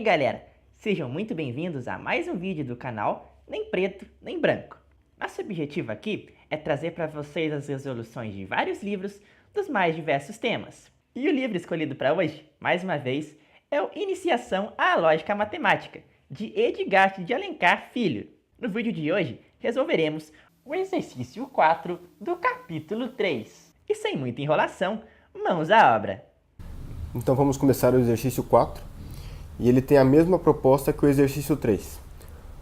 aí galera, sejam muito bem-vindos a mais um vídeo do canal Nem Preto Nem Branco. Nosso objetivo aqui é trazer para vocês as resoluções de vários livros dos mais diversos temas. E o livro escolhido para hoje, mais uma vez, é o Iniciação à Lógica Matemática, de Edgar de Alencar Filho. No vídeo de hoje, resolveremos o exercício 4 do capítulo 3. E sem muita enrolação, mãos à obra. Então vamos começar o exercício 4, e ele tem a mesma proposta que o exercício 3.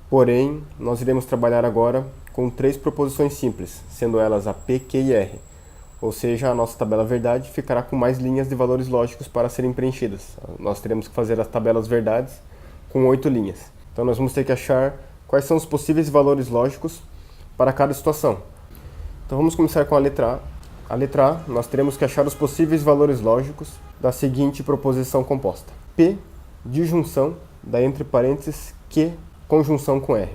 Porém, nós iremos trabalhar agora com 3 proposições simples, sendo elas a P, Q e R. Ou seja, a nossa tabela verdade ficará com mais linhas de valores lógicos para serem preenchidas. Nós teremos que fazer as tabelas verdades com 8 linhas. Então nós vamos ter que achar quais são os possíveis valores lógicos para cada situação. Então vamos começar com a letra A. A letra A, nós teremos que achar os possíveis valores lógicos da seguinte proposição composta. P, disjunção, da entre parênteses, Q, conjunção com R.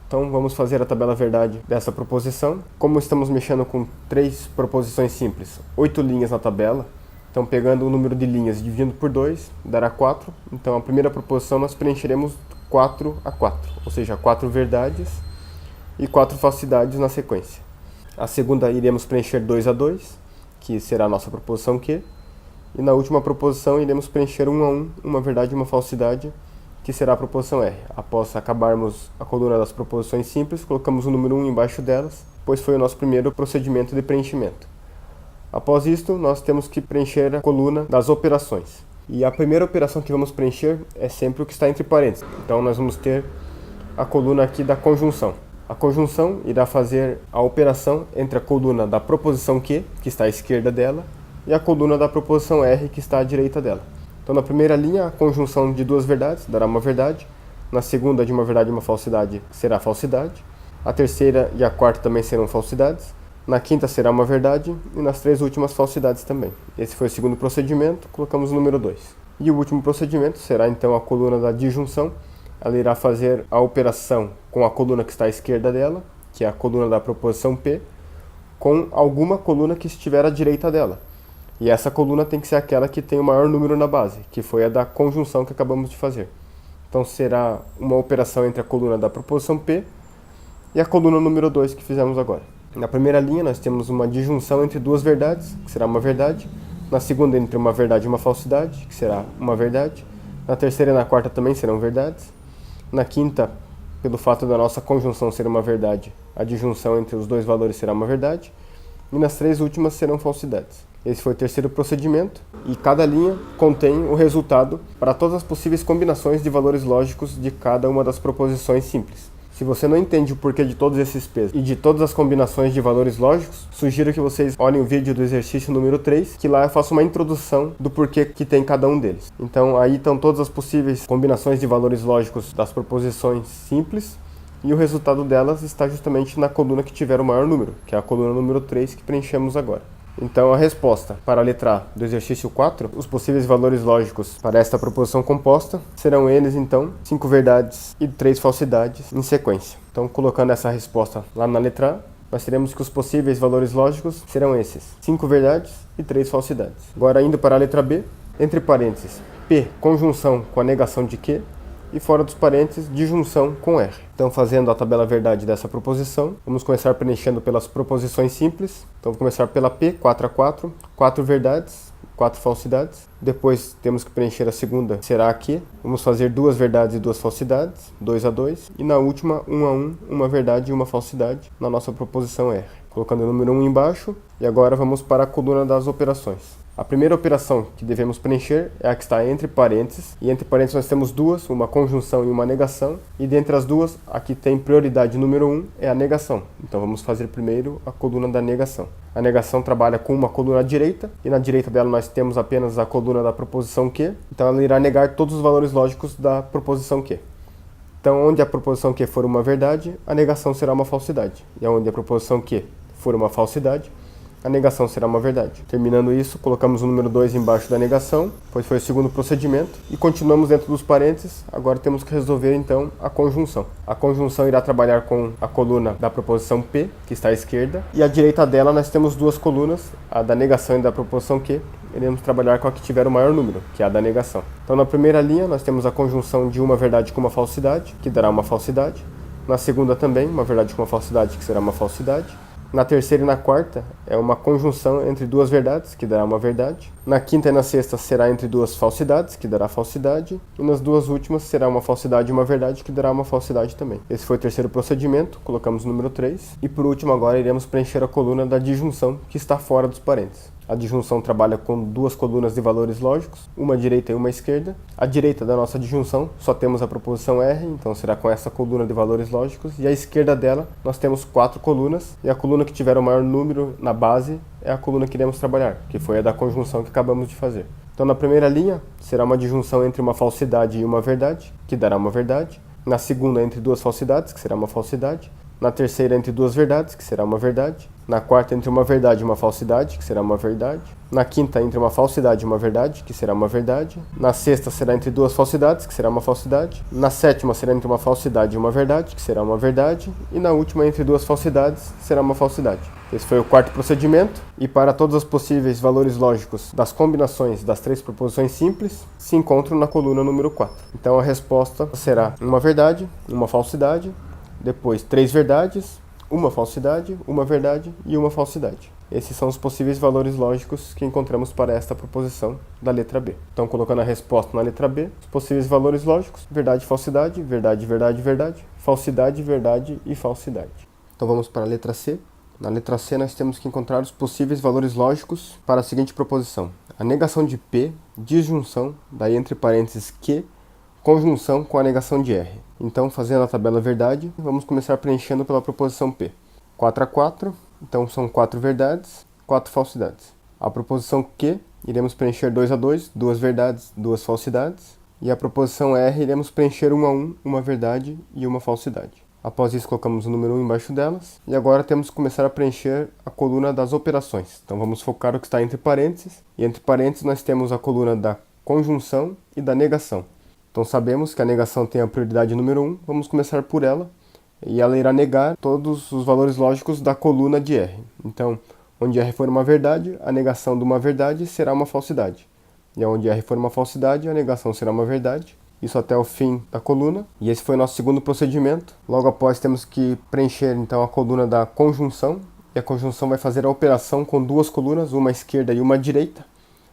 Então vamos fazer a tabela verdade dessa proposição. Como estamos mexendo com 3 proposições simples, 8 linhas na tabela, então pegando o número de linhas e dividindo por 2, dará 4. Então a primeira proposição nós preencheremos 4 a 4, ou seja, 4 verdades e 4 falsidades na sequência. A segunda iremos preencher 2 a 2, que será a nossa proposição Q. E na última proposição iremos preencher 1 a 1, uma verdade e uma falsidade, que será a proposição R. Após acabarmos a coluna das proposições simples, colocamos o número 1 embaixo delas, pois foi o nosso primeiro procedimento de preenchimento. Após isto, nós temos que preencher a coluna das operações. E a primeira operação que vamos preencher é sempre o que está entre parênteses. Então nós vamos ter a coluna aqui da conjunção. A conjunção irá fazer a operação entre a coluna da proposição Q, que está à esquerda dela, e a coluna da proposição R, que está à direita dela. Então na primeira linha, a conjunção de 2 verdades dará uma verdade. Na segunda, de uma verdade e uma falsidade, será falsidade. A terceira e a quarta também serão falsidades. Na quinta será uma verdade e nas 3 últimas falsidades também. Esse foi o segundo procedimento, colocamos o número 2. E o último procedimento será então a coluna da disjunção. Ela irá fazer a operação com a coluna que está à esquerda dela, que é a coluna da proposição P, com alguma coluna que estiver à direita dela. E essa coluna tem que ser aquela que tem o maior número na base, que foi a da conjunção que acabamos de fazer. Então será uma operação entre a coluna da proposição P e a coluna número 2 que fizemos agora. Na primeira linha nós temos uma disjunção entre 2 verdades, que será uma verdade. Na segunda entre uma verdade e uma falsidade, que será uma verdade. Na terceira e na quarta também serão verdades. Na quinta, pelo fato da nossa conjunção ser uma verdade, a disjunção entre os 2 valores será uma verdade. E nas 3 últimas serão falsidades. Esse foi o terceiro procedimento, e cada linha contém o resultado para todas as possíveis combinações de valores lógicos de cada uma das proposições simples. Se você não entende o porquê de todos esses P's e de todas as combinações de valores lógicos, sugiro que vocês olhem o vídeo do exercício número 3, que lá eu faço uma introdução do porquê que tem cada um deles. Então aí estão todas as possíveis combinações de valores lógicos das proposições simples, e o resultado delas está justamente na coluna que tiver o maior número, que é a coluna número 3 que preenchemos agora. Então a resposta para a letra A do exercício 4, os possíveis valores lógicos para esta proposição composta, serão eles então 5 verdades e 3 falsidades em sequência. Então colocando essa resposta lá na letra A, nós teremos que os possíveis valores lógicos serão esses, 5 verdades e 3 falsidades. Agora indo para a letra B, entre parênteses, P, conjunção com a negação de Q, e fora dos parênteses, disjunção com R. Então, fazendo a tabela verdade dessa proposição, vamos começar preenchendo pelas proposições simples. Então, vou começar pela P, 4 a 4, 4 verdades, 4 falsidades. Depois, temos que preencher a segunda, será a Q. Vamos fazer 2 verdades e 2 falsidades, 2 a 2. E na última, 1 a 1, uma verdade e uma falsidade na nossa proposição R. Colocando o número 1 embaixo, e agora vamos para a coluna das operações. A primeira operação que devemos preencher é a que está entre parênteses, e entre parênteses nós temos 2, uma conjunção e uma negação, e dentre as duas, a que tem prioridade número 1 é a negação. Então vamos fazer primeiro a coluna da negação. A negação trabalha com uma coluna à direita, e na direita dela nós temos apenas a coluna da proposição Q, então ela irá negar todos os valores lógicos da proposição Q. Então onde a proposição Q for uma verdade, a negação será uma falsidade, e onde a proposição Q for uma falsidade, a negação será uma verdade. Terminando isso, colocamos o número 2 embaixo da negação, pois foi o segundo procedimento, e continuamos dentro dos parênteses. Agora temos que resolver então a conjunção. A conjunção irá trabalhar com a coluna da proposição P, que está à esquerda, e à direita dela nós temos 2 colunas, a da negação e da proposição Q, iremos trabalhar com a que tiver o maior número, que é a da negação. Então na primeira linha nós temos a conjunção de uma verdade com uma falsidade, que dará uma falsidade. Na segunda também, uma verdade com uma falsidade, que será uma falsidade. Na terceira e na quarta é uma conjunção entre duas verdades, que dará uma verdade. Na quinta e na sexta será entre duas falsidades, que dará falsidade. E nas duas últimas será uma falsidade e uma verdade, que dará uma falsidade também. Esse foi o terceiro procedimento, colocamos o número 3. E por último agora iremos preencher a coluna da disjunção, que está fora dos parênteses. A disjunção trabalha com duas colunas de valores lógicos, uma à direita e uma à esquerda. À direita da nossa disjunção só temos a proposição R, então será com essa coluna de valores lógicos. E à esquerda dela nós temos 4 colunas, e a coluna que tiver o maior número na base é a coluna que iremos trabalhar, que foi a da conjunção que acabamos de fazer. Então na primeira linha será uma disjunção entre uma falsidade e uma verdade, que dará uma verdade. Na segunda entre duas falsidades, que será uma falsidade. Na terceira entre duas verdades, que será uma verdade. Na quarta entre uma verdade e uma falsidade, que será uma verdade. Na quinta entre uma falsidade e uma verdade, que será uma verdade. Na sexta será entre duas falsidades, que será uma falsidade. Na sétima será entre uma falsidade e uma verdade, que será uma verdade. E na última entre duas falsidades, será uma falsidade. Esse foi o quarto procedimento, e para todos os possíveis valores lógicos das combinações das 3 proposições simples, se encontram na coluna número 4. Então a resposta será uma verdade, uma falsidade, depois 3 verdades, uma falsidade, uma verdade e uma falsidade. Esses são os possíveis valores lógicos que encontramos para esta proposição da letra B. Então, colocando a resposta na letra B, os possíveis valores lógicos: verdade, falsidade, verdade, verdade, verdade, falsidade, verdade e falsidade. Então vamos para a letra C. Na letra C nós temos que encontrar os possíveis valores lógicos para a seguinte proposição: a negação de P, disjunção, daí entre parênteses Q, conjunção com a negação de R. Então, fazendo a tabela verdade, vamos começar preenchendo pela proposição P. 4 a 4, então são 4 verdades, 4 falsidades. A proposição Q, iremos preencher 2 a 2, 2 verdades, 2 falsidades. E a proposição R, iremos preencher 1 a 1, uma verdade e uma falsidade. Após isso, colocamos o número 1 embaixo delas. E agora temos que começar a preencher a coluna das operações. Então vamos focar o que está entre parênteses. E entre parênteses nós temos a coluna da conjunção e da negação. Então sabemos que a negação tem a prioridade número 1, vamos começar por ela. E ela irá negar todos os valores lógicos da coluna de R. Então, onde R for uma verdade, a negação de uma verdade será uma falsidade. E onde R for uma falsidade, a negação será uma verdade. Isso até o fim da coluna. E esse foi o nosso segundo procedimento. Logo após temos que preencher então a coluna da conjunção. E a conjunção vai fazer a operação com duas colunas, uma à esquerda e uma à direita.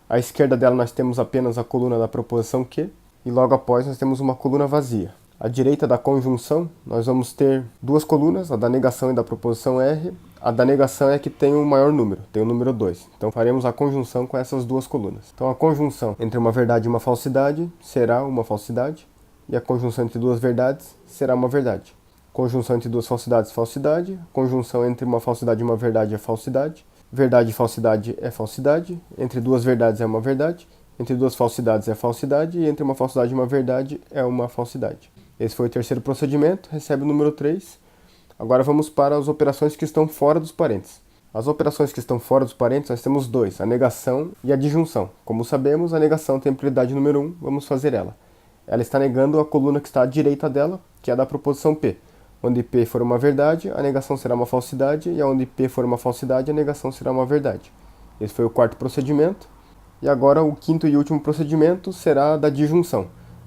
À esquerda dela nós temos apenas a coluna da proposição Q. E logo após nós temos uma coluna vazia. À direita da conjunção nós vamos ter duas colunas, a da negação e da proposição R. A da negação é a que tem o maior número, tem o número 2. Então faremos a conjunção com essas duas colunas. Então a conjunção entre uma verdade e uma falsidade será uma falsidade. E a conjunção entre duas verdades será uma verdade. Conjunção entre duas falsidades, falsidade. Conjunção entre uma falsidade e uma verdade é falsidade. Verdade e falsidade é falsidade. Entre duas verdades é uma verdade. Entre duas falsidades é falsidade. E entre uma falsidade e uma verdade é uma falsidade. Esse foi o terceiro procedimento, recebe o número 3. Agora vamos para as operações que estão fora dos parênteses. As operações que estão fora dos parênteses, nós temos 2, a negação e a disjunção. Como sabemos, a negação tem prioridade número 1, vamos fazer ela. Ela está negando a coluna que está à direita dela, que é a da proposição P. Onde P for uma verdade, a negação será uma falsidade, e onde P for uma falsidade, a negação será uma verdade. Esse foi o quarto procedimento. E agora o quinto e último procedimento será a da disjunção.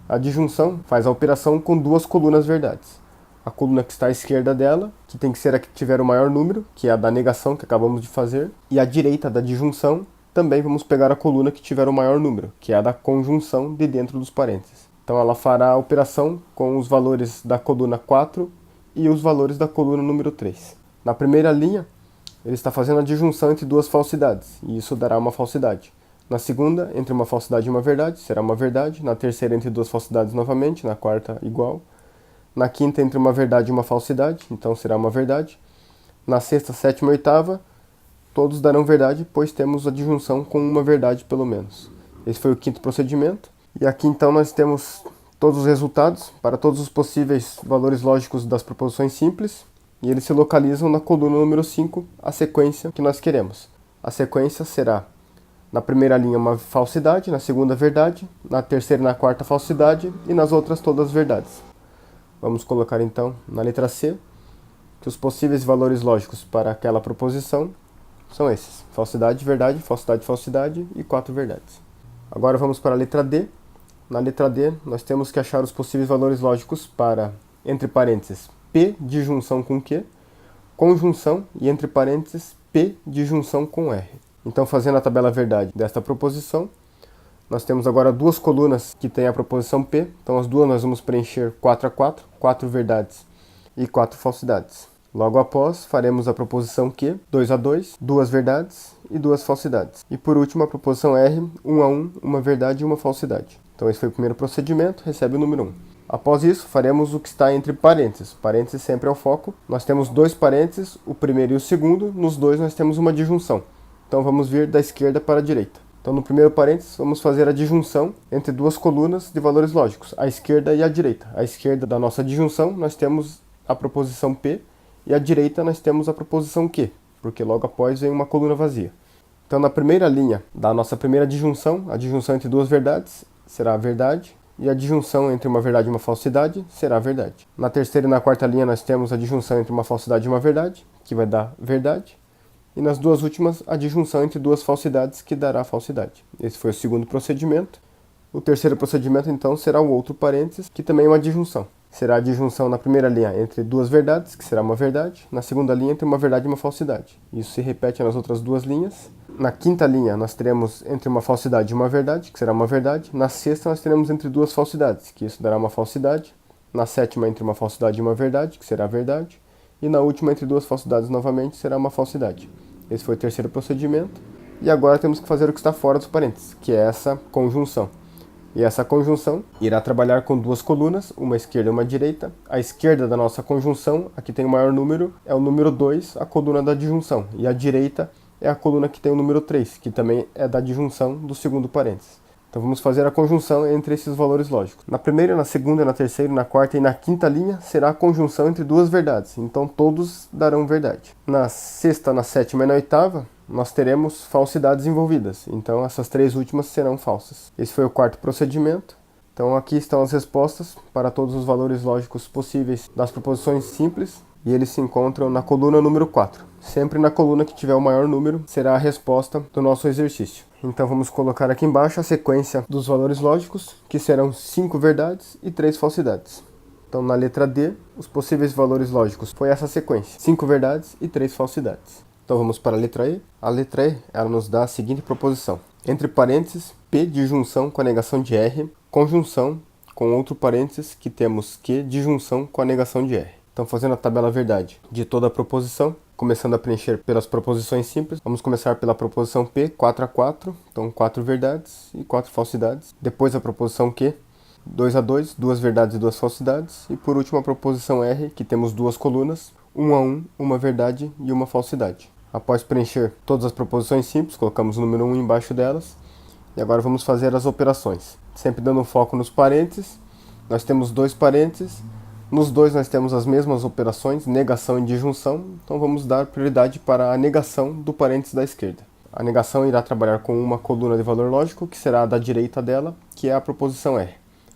A disjunção faz a operação com duas colunas verdades. A coluna que está à esquerda dela, que tem que ser a que tiver o maior número, que é a da negação que acabamos de fazer. E à direita da disjunção, também vamos pegar a coluna que tiver o maior número, que é a da conjunção de dentro dos parênteses. Então ela fará a operação com os valores da coluna 4 e os valores da coluna número 3. Na primeira linha, ele está fazendo a disjunção entre duas falsidades, e isso dará uma falsidade. Na segunda, entre uma falsidade e uma verdade, será uma verdade. Na terceira, entre duas falsidades novamente. Na quarta, igual. Na quinta, entre uma verdade e uma falsidade, então será uma verdade. Na sexta, sétima e oitava, todos darão verdade, pois temos a disjunção com uma verdade pelo menos. Esse foi o quinto procedimento. E aqui então nós temos todos os resultados para todos os possíveis valores lógicos das proposições simples. E eles se localizam na coluna número 5, a sequência que nós queremos. A sequência será, na primeira linha, uma falsidade, na segunda, verdade, na terceira e na quarta, falsidade, e nas outras todas verdades. Vamos colocar então na letra C que os possíveis valores lógicos para aquela proposição são esses: falsidade, verdade, falsidade, falsidade e 4 verdades. Agora vamos para a letra D. Na letra D, nós temos que achar os possíveis valores lógicos para, entre parênteses, P de junção com Q, conjunção e, entre parênteses, P de junção com R. Então, fazendo a tabela verdade desta proposição, nós temos agora duas colunas que têm a proposição P. Então, as duas nós vamos preencher 4 a 4, 4 verdades e 4 falsidades. Logo após, faremos a proposição Q, 2 a 2, 2 verdades e 2 falsidades. E por último, a proposição R, 1 a 1, uma verdade e uma falsidade. Então, esse foi o primeiro procedimento, recebe o número 1. Após isso, faremos o que está entre parênteses. Parênteses sempre é o foco. Nós temos dois parênteses, o primeiro e o segundo. Nos dois nós temos uma disjunção. Então vamos vir da esquerda para a direita. Então no primeiro parênteses vamos fazer a disjunção entre duas colunas de valores lógicos, a esquerda e a direita. À esquerda da nossa disjunção nós temos a proposição P e à direita nós temos a proposição Q, porque logo após vem uma coluna vazia. Então na primeira linha da nossa primeira disjunção, a disjunção entre duas verdades será a verdade. E a disjunção entre uma verdade e uma falsidade será a verdade. Na terceira e na quarta linha nós temos a disjunção entre uma falsidade e uma verdade, que vai dar verdade. E nas duas últimas, a disjunção entre duas falsidades, que dará falsidade. Esse foi o segundo procedimento. O terceiro procedimento, então, será o outro parênteses, que também é uma disjunção. Será a disjunção na primeira linha entre duas verdades, que será uma verdade. Na segunda linha, entre uma verdade e uma falsidade. Isso se repete nas outras duas linhas. Na quinta linha, nós teremos entre uma falsidade e uma verdade, que será uma verdade. Na sexta, nós teremos entre duas falsidades, que isso dará uma falsidade. Na sétima, entre uma falsidade e uma verdade, que será a verdade. E na última, entre duas falsidades novamente, será uma falsidade. Esse foi o terceiro procedimento. E agora temos que fazer o que está fora dos parênteses, que é essa conjunção. E essa conjunção irá trabalhar com duas colunas, uma esquerda e uma direita. A esquerda da nossa conjunção, a que tem o maior número, é o número 2, a coluna da disjunção. E a direita é a coluna que tem o número 3, que também é da disjunção do segundo parênteses. Então vamos fazer a conjunção entre esses valores lógicos. Na primeira, na segunda, na terceira, na quarta e na quinta linha será a conjunção entre duas verdades. Então todos darão verdade. Na sexta, na sétima e na oitava, nós teremos falsidades envolvidas. Então essas três últimas serão falsas. Esse foi o quarto procedimento. Então aqui estão as respostas para todos os valores lógicos possíveis das proposições simples. E eles se encontram na coluna número 4. Sempre na coluna que tiver o maior número será a resposta do nosso exercício. Então vamos colocar aqui embaixo a sequência dos valores lógicos, que serão 5 verdades e 3 falsidades. Então na letra D, os possíveis valores lógicos foi essa sequência: 5 verdades e 3 falsidades. Então vamos para a letra E. A letra E, ela nos dá a seguinte proposição: entre parênteses, P de junção com a negação de R, conjunção com outro parênteses que temos Q de junção com a negação de R. Então, fazendo a tabela verdade de toda a proposição, começando a preencher pelas proposições simples, vamos começar pela proposição P, 4 a 4, então 4 verdades e 4 falsidades. Depois a proposição Q, 2 a 2, 2 verdades e 2 falsidades. E por último a proposição R, que temos duas colunas, 1 a 1, uma verdade e uma falsidade. Após preencher todas as proposições simples, colocamos o número 1 embaixo delas. E agora vamos fazer as operações. Sempre dando um foco nos parênteses, nós temos dois parênteses. Nos dois nós temos as mesmas operações, negação e disjunção, então vamos dar prioridade para a negação do parênteses da esquerda. A negação irá trabalhar com uma coluna de valor lógico, que será a da direita dela, que é a proposição R.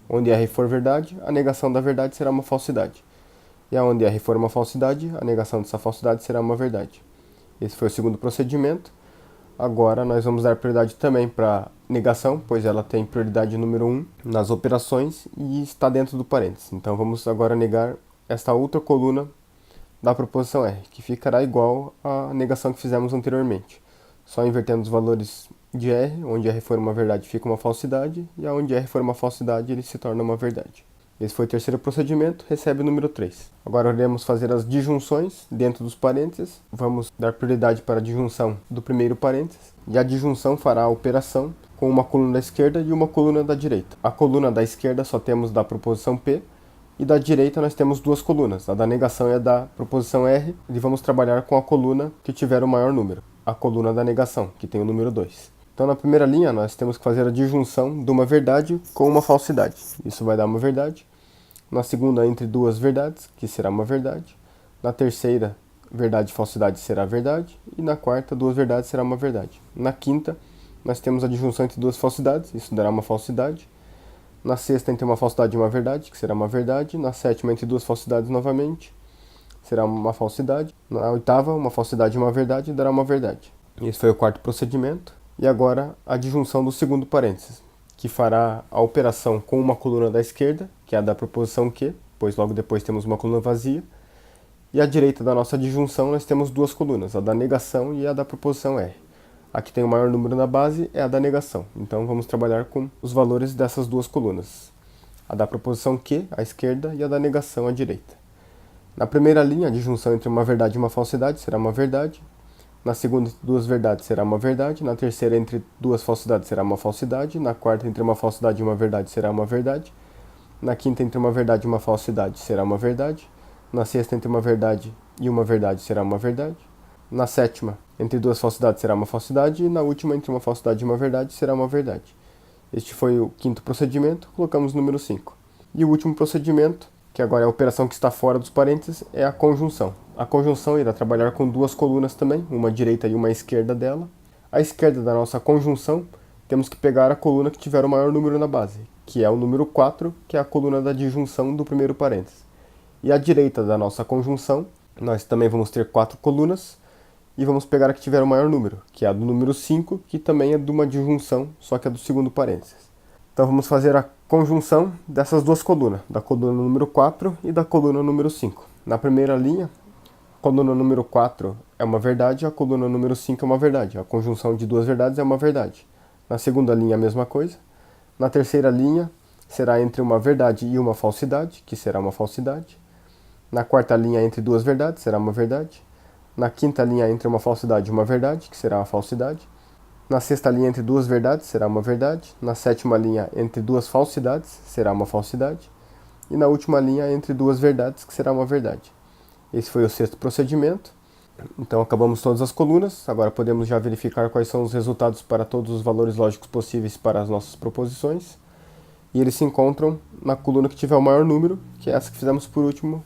Onde R for verdade, a negação da verdade será uma falsidade. E aonde R for uma falsidade, a negação dessa falsidade será uma verdade. Esse foi o segundo procedimento. Agora nós vamos dar prioridade também para negação, pois ela tem prioridade número 1 nas operações e está dentro do parênteses. Então vamos agora negar esta outra coluna da proposição R, que ficará igual à negação que fizemos anteriormente. Só invertendo os valores de R, onde R for uma verdade fica uma falsidade, e onde R for uma falsidade ele se torna uma verdade. Esse foi o terceiro procedimento, recebe o número 3. Agora iremos fazer as disjunções dentro dos parênteses. Vamos dar prioridade para a disjunção do primeiro parênteses. E a disjunção fará a operação com uma coluna da esquerda e uma coluna da direita. A coluna da esquerda só temos da proposição P, e da direita nós temos duas colunas, a da negação e a da proposição R, e vamos trabalhar com a coluna que tiver o maior número, a coluna da negação, que tem o número 2. Então, na primeira linha, nós temos que fazer a disjunção de uma verdade com uma falsidade. Isso vai dar uma verdade. Na segunda, entre duas verdades, que será uma verdade. Na terceira, verdade e falsidade será verdade. E na quarta, duas verdades será uma verdade. Na quinta, nós temos a disjunção entre duas falsidades, isso dará uma falsidade. Na sexta, entre uma falsidade e uma verdade, que será uma verdade. Na sétima, entre duas falsidades novamente, será uma falsidade. Na oitava, uma falsidade e uma verdade, dará uma verdade. Esse foi o quarto procedimento. E agora a disjunção do segundo parênteses, que fará a operação com uma coluna da esquerda, que é a da proposição Q, pois logo depois temos uma coluna vazia. E à direita da nossa disjunção nós temos duas colunas, a da negação e a da proposição R. A que tem o maior número na base é a da negação. Então vamos trabalhar com os valores dessas duas colunas. A da proposição Q, à esquerda, e a da negação, à direita. Na primeira linha, a disjunção entre uma verdade e uma falsidade será uma verdade. Na segunda, entre duas verdades, será uma verdade. Na terceira, entre duas falsidades, será uma falsidade. Na quarta, entre uma falsidade e uma verdade, será uma verdade. Na quinta, entre uma verdade e uma falsidade, será uma verdade. Na sexta, entre uma verdade e uma verdade, será uma verdade. Na sétima, entre duas falsidades, será uma falsidade. E na última, entre uma falsidade e uma verdade, será uma verdade. Este foi o quinto procedimento, colocamos o número 5. E o último procedimento, que agora é a operação que está fora dos parênteses, é a conjunção. A conjunção irá trabalhar com duas colunas também, uma direita e uma esquerda dela. À esquerda da nossa conjunção, temos que pegar a coluna que tiver o maior número na base, que é o número 4, que é a coluna da disjunção do primeiro parênteses. E à direita da nossa conjunção, nós também vamos ter 4 colunas, e vamos pegar a que tiver o maior número, que é a do número 5, que também é de uma disjunção, só que é do segundo parênteses. Então vamos fazer a conjunção dessas duas colunas, da coluna número 4 e da coluna número 5. Na primeira linha, a coluna número 4 é uma verdade, a coluna número 5 é uma verdade. A conjunção de duas verdades é uma verdade. Na segunda linha, a mesma coisa. Na terceira linha, será entre uma verdade e uma falsidade, que será uma falsidade. Na quarta linha, entre duas verdades, será uma verdade. Na quinta linha, entre uma falsidade e uma verdade, que será uma falsidade. Na sexta linha, entre duas verdades, será uma verdade. Na sétima linha, entre duas falsidades, será uma falsidade. E na última linha, entre duas verdades, que será uma verdade. Esse foi o sexto procedimento. Então acabamos todas as colunas. Agora podemos já verificar quais são os resultados para todos os valores lógicos possíveis para as nossas proposições. E eles se encontram na coluna que tiver o maior número, que é essa que fizemos por último,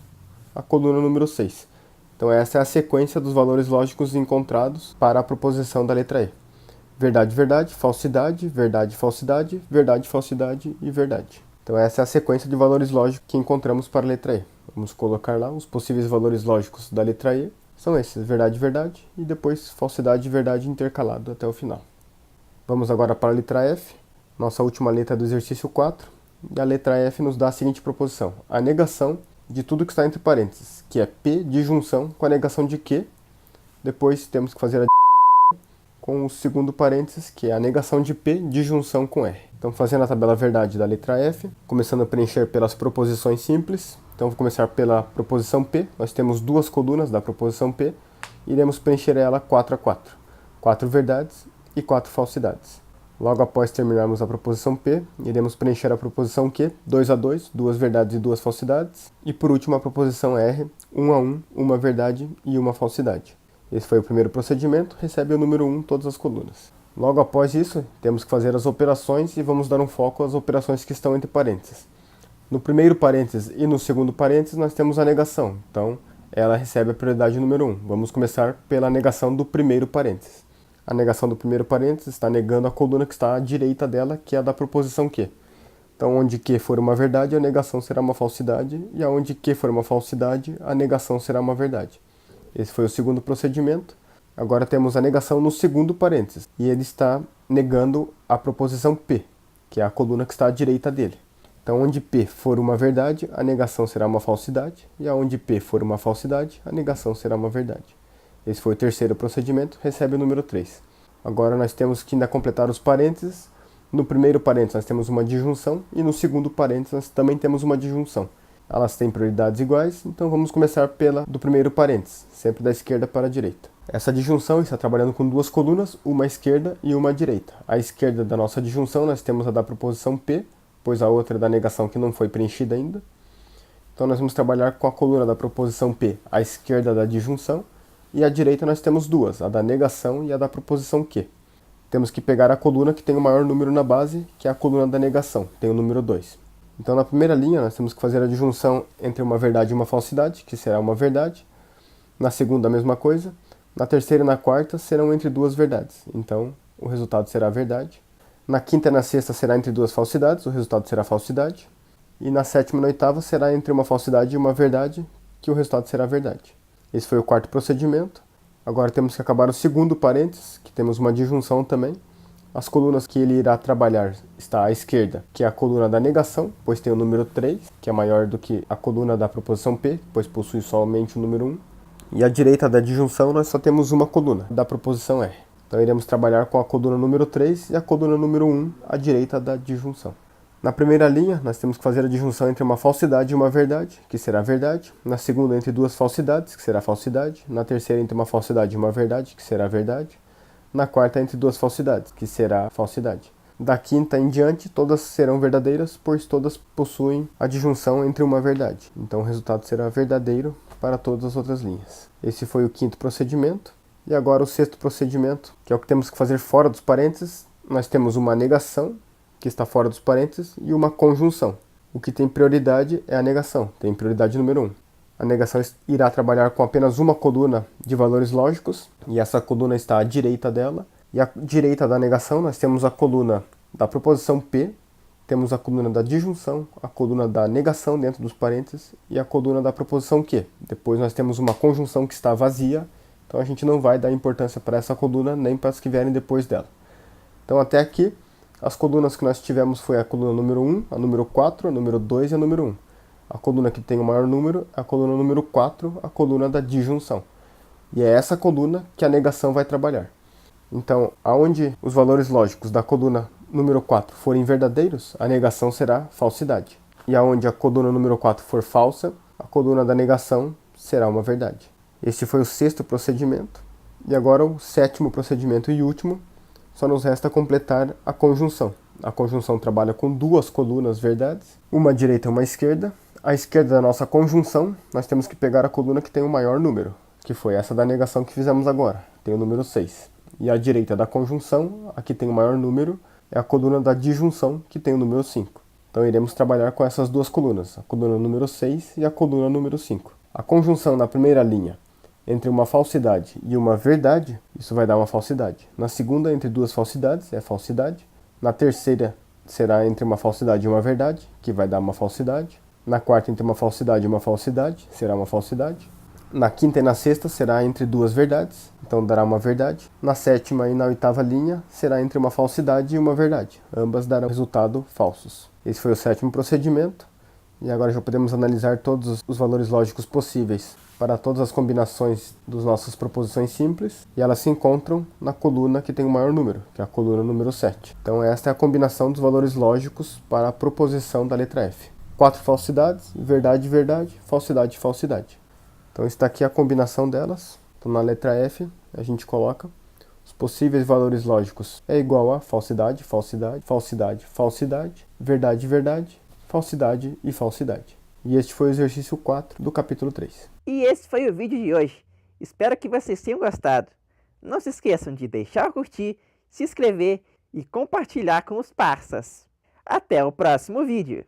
a coluna número 6. Então essa é a sequência dos valores lógicos encontrados para a proposição da letra E. Verdade, verdade, falsidade, verdade, falsidade, verdade, falsidade e verdade. Então essa é a sequência de valores lógicos que encontramos para a letra E. Vamos colocar lá os possíveis valores lógicos da letra E. São esses, verdade, verdade, e depois falsidade e verdade intercalado até o final. Vamos agora para a letra F, nossa última letra do exercício 4. E a letra F nos dá a seguinte proposição: a negação de tudo que está entre parênteses, que é P de junção com a negação de Q. Depois temos que fazer a com o segundo parênteses, que é a negação de P de junção com R. Então, fazendo a tabela verdade da letra F, começando a preencher pelas proposições simples. Então, vou começar pela proposição P. Nós temos duas colunas da proposição P. Iremos preencher ela 4 a 4. 4 verdades e 4 falsidades. Logo após terminarmos a proposição P, iremos preencher a proposição Q, 2 a 2, duas verdades e duas falsidades. E por último a proposição R, 1 a 1, uma verdade e uma falsidade. Esse foi o primeiro procedimento, recebe o número 1 todas as colunas. Logo após isso, temos que fazer as operações e vamos dar um foco às operações que estão entre parênteses. No primeiro parênteses e no segundo parênteses nós temos a negação, então ela recebe a prioridade número 1. Vamos começar pela negação do primeiro parênteses. A negação do primeiro parênteses está negando a coluna que está à direita dela, que é a da proposição Q. Então, onde Q for uma verdade, a negação será uma falsidade, e aonde Q for uma falsidade, a negação será uma verdade. Esse foi o segundo procedimento. Agora temos a negação no segundo parênteses, e ele está negando a proposição P, que é a coluna que está à direita dele. Então, onde P for uma verdade, a negação será uma falsidade, e aonde P for uma falsidade, a negação será uma verdade. Esse foi o terceiro procedimento, recebe o número 3. Agora nós temos que ainda completar os parênteses. No primeiro parênteses nós temos uma disjunção e no segundo parênteses nós também temos uma disjunção. Elas têm prioridades iguais, então vamos começar pela do primeiro parênteses, sempre da esquerda para a direita. Essa disjunção está trabalhando com duas colunas, uma à esquerda e uma à direita. À esquerda da nossa disjunção nós temos a da proposição P, pois a outra é da negação que não foi preenchida ainda. Então nós vamos trabalhar com a coluna da proposição P à esquerda da disjunção. E à direita nós temos duas, a da negação e a da proposição Q. Temos que pegar a coluna que tem o maior número na base, que é a coluna da negação, tem o número 2. Então na primeira linha nós temos que fazer a disjunção entre uma verdade e uma falsidade, que será uma verdade. Na segunda a mesma coisa. Na terceira e na quarta serão entre duas verdades, então o resultado será verdade. Na quinta e na sexta será entre duas falsidades, o resultado será falsidade. E na sétima e na oitava será entre uma falsidade e uma verdade, que o resultado será verdade. Esse foi o quarto procedimento. Agora temos que acabar o segundo parênteses, que temos uma disjunção também. As colunas que ele irá trabalhar está à esquerda, que é a coluna da negação, pois tem o número 3, que é maior do que a coluna da proposição P, pois possui somente o número 1. E à direita da disjunção nós só temos uma coluna, da proposição R. Então iremos trabalhar com a coluna número 3 e a coluna número 1 à direita da disjunção. Na primeira linha, nós temos que fazer a disjunção entre uma falsidade e uma verdade, que será verdade. Na segunda, entre duas falsidades, que será falsidade. Na terceira, entre uma falsidade e uma verdade, que será verdade. Na quarta, entre duas falsidades, que será falsidade. Da quinta em diante, todas serão verdadeiras, pois todas possuem a disjunção entre uma verdade. Então o resultado será verdadeiro para todas as outras linhas. Esse foi o quinto procedimento. E agora o sexto procedimento, que é o que temos que fazer fora dos parênteses. Nós temos uma negação, que está fora dos parênteses, e uma conjunção. O que tem prioridade é a negação, tem prioridade número 1. A negação irá trabalhar com apenas uma coluna de valores lógicos, e essa coluna está à direita dela. E à direita da negação nós temos a coluna da proposição P, temos a coluna da disjunção, a coluna da negação dentro dos parênteses, e a coluna da proposição Q. Depois nós temos uma conjunção que está vazia, então a gente não vai dar importância para essa coluna, nem para as que vierem depois dela. Então até aqui, as colunas que nós tivemos foi a coluna número 1, a número 4, a número 2 e a número 1. A coluna que tem o maior número é a coluna número 4, a coluna da disjunção. E é essa coluna que a negação vai trabalhar. Então, aonde os valores lógicos da coluna número 4 forem verdadeiros, a negação será falsidade. E aonde a coluna número 4 for falsa, a coluna da negação será uma verdade. Este foi o sexto procedimento. E agora o sétimo procedimento e último. Só nos resta completar a conjunção. A conjunção trabalha com duas colunas verdades, uma à direita e uma à esquerda. À esquerda da nossa conjunção, nós temos que pegar a coluna que tem o maior número, que foi essa da negação que fizemos agora, tem o número 6. E à direita da conjunção, a que tem o maior número, é a coluna da disjunção, que tem o número 5. Então iremos trabalhar com essas duas colunas, a coluna número 6 e a coluna número 5. A conjunção na primeira linha entre uma falsidade e uma verdade, isso vai dar uma falsidade. Na segunda, entre duas falsidades, é falsidade. Na terceira, será entre uma falsidade e uma verdade, que vai dar uma falsidade. Na quarta, entre uma falsidade e uma falsidade, será uma falsidade. Na quinta e na sexta, será entre duas verdades, então dará uma verdade. Na sétima e na oitava linha, será entre uma falsidade e uma verdade. Ambas darão resultado falsos. Esse foi o sétimo procedimento. E agora já podemos analisar todos os valores lógicos possíveis para todas as combinações das nossas proposições simples, e elas se encontram na coluna que tem o maior número, que é a coluna número 7. Então esta é a combinação dos valores lógicos para a proposição da letra F. 4 falsidades, verdade, verdade, falsidade, falsidade. Então está aqui a combinação delas. Então na letra F a gente coloca os possíveis valores lógicos é igual a falsidade, falsidade, falsidade, falsidade, verdade, verdade, falsidade e falsidade. E este foi o exercício 4 do capítulo 3. E esse foi o vídeo de hoje. Espero que vocês tenham gostado. Não se esqueçam de deixar o curtir, se inscrever e compartilhar com os parças. Até o próximo vídeo.